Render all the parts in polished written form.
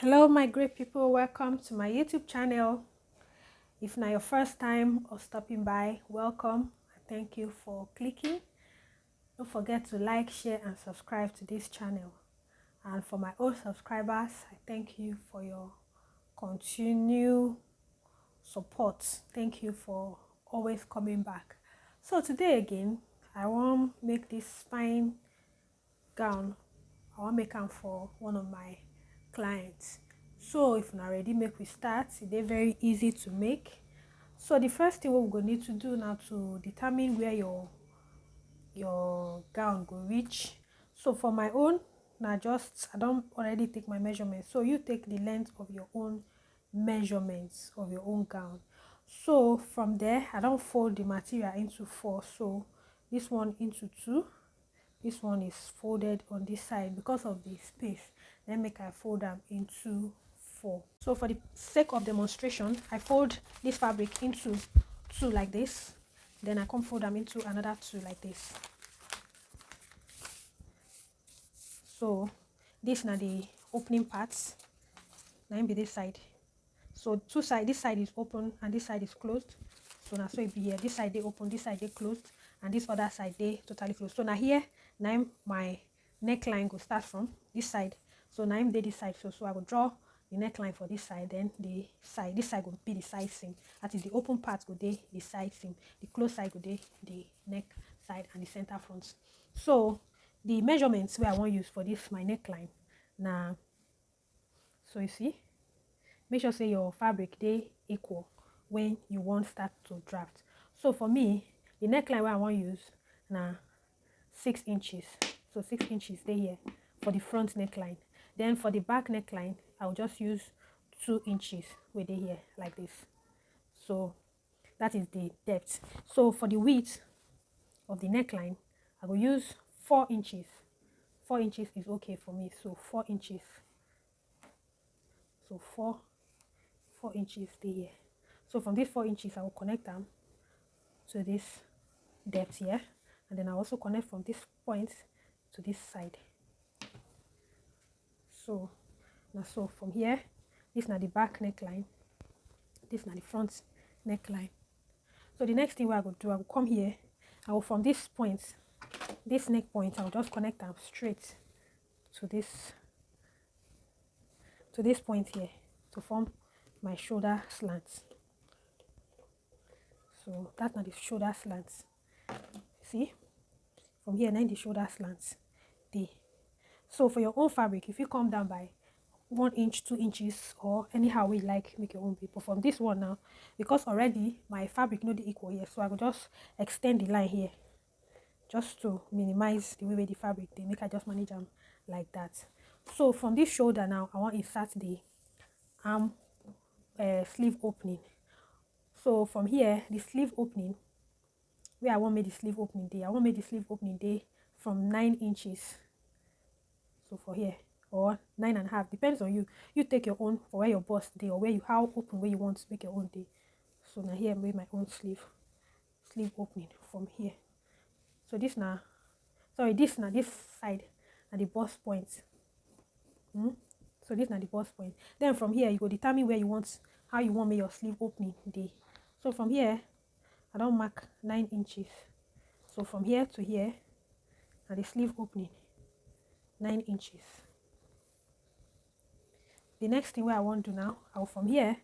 Hello my great people, welcome to my YouTube channel. If not your first time or stopping by, welcome. Thank you for clicking. Don't forget to like, share and subscribe to this channel. And for my old subscribers, I thank you for your continued support. Thank you for always coming back. So today again, I want to make this fine gown. I want to make them for one of my clients. So if not ready, make we start. It's very easy to make. So the first thing we're going to need to do now to determine where your gown go reach. So for my own, now just I don't already take my measurements. So you take the length of your own measurements of your own gown. So from there, I don't fold the material into 4. So this one into 2. This one is folded on this side because of the space. Then make I fold them into 4. So for the sake of demonstration, I fold this fabric into 2 like this. Then I come fold them into another 2 like this. So this now the opening parts. Now be this side. So two side, this side is open and this side is closed. So now so it be here. This side they open, this side they closed, and this other side they totally closed. So now here, now my neckline will start from this side. So now I'm this side. So I will draw the neckline for this side, then the side. This side will be the side seam. That is the open part will be the side seam. The closed side will be the neck side and the center front. So the measurements where I want to use for this my neckline. Now, so you see. Make sure say your fabric they equal when you want start to draft. So for me, the neckline where I want to use now 6 inches. So 6 inches they here for the front neckline. Then for the back neckline, I'll just use 2 inches where they here like this. So that is the depth. So for the width of the neckline, I will use 4 inches. 4 inches is okay for me. So 4 inches. So 4 inches stay here. So from these 4 inches I will connect them to this depth here, and then I also connect from this point to this side. So now so from here, this is now the back neckline, this is now the front neckline. So the next thing what I will do, I will come here, I will from this point, this neck point, I will just connect them straight to this point here to form my shoulder slants. So that's not the shoulder slants. See, from here now the shoulder slants there. So for your own fabric, if you come down by 1 inch, 2 inches, or anyhow we like make your own bit. But from this one now, because already my fabric not the equal here, so I will just extend the line here just to minimize the way the fabric they make. I just manage them like that. So from this shoulder now, I want to insert the arm sleeve opening. So from here, the sleeve opening, where I want make the sleeve opening there, I want make the sleeve opening there from 9 inches. So for here, or 9.5, depends on you. You take your own for where your bust day, or where you how open where you want to make your own day. So now here I made my own sleeve opening from here. So this now, sorry, this now this side and the bust point. So this now the bust point. Then from here you go determine where you want, how you want make your sleeve opening day. So from here, I don't mark 9 inches. So from here to here, and the sleeve opening 9 inches. The next thing where I want to do now, I will from here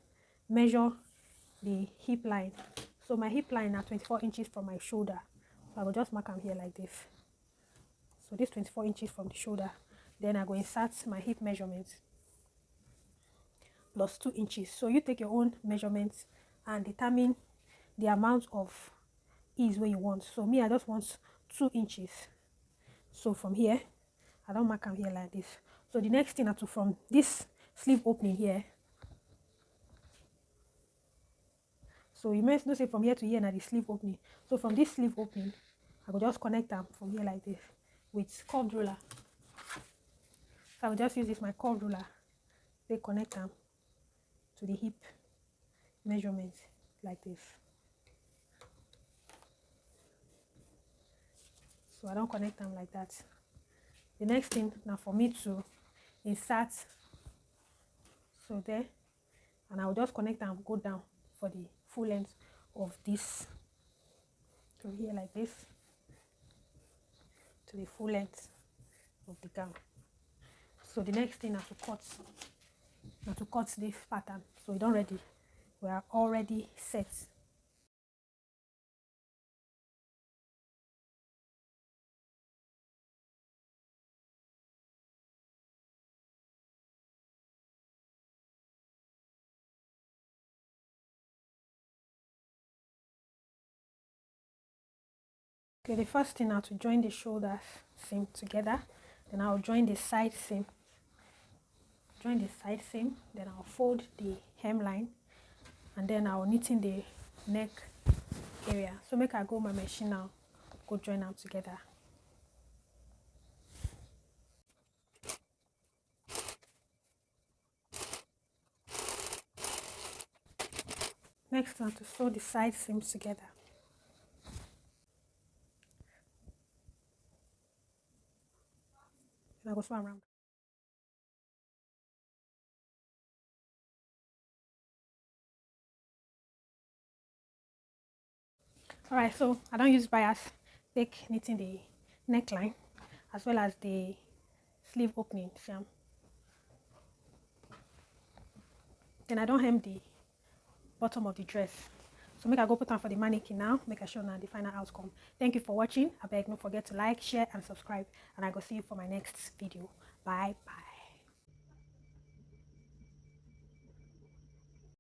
measure the hip line. So my hip line are 24 inches from my shoulder. So I will just mark them here like this. So this 24 inches from the shoulder. Then I go insert my hip measurement plus 2 inches. So you take your own measurements and determine the amount of ease where you want. So me, I just want 2 inches. So from here, I don't mark them here like this. So the next thing I do from this sleeve opening here. So you must know say from here to here now the sleeve opening. So from this sleeve opening, I will just connect them from here like this with curved ruler. So I will just use this my curved ruler. They connect them to the hip measurement like this. So I don't connect them like that. The next thing now for me to insert So there, and I'll just connect and go down for the full length of this, to here like this, to the full length of the gown. So the next thing is to cut this pattern. So we are already set. Okay, the first thing now to join the shoulders seam together, then I'll join the side seam. Then I'll fold the hemline, and then I'll knit in the neck area. So make I go my machine now, go join them together. Next one, to sew the side seams together. And I go sew around. Alright, so I don't use bias, take knitting the neckline as well as the sleeve opening seam. Then I don't hem the bottom of the dress. So make I go put on for the mannequin now, make I show now the final outcome. Thank you for watching. I beg don't forget to like, share and subscribe, and I go see you for my next video. Bye bye.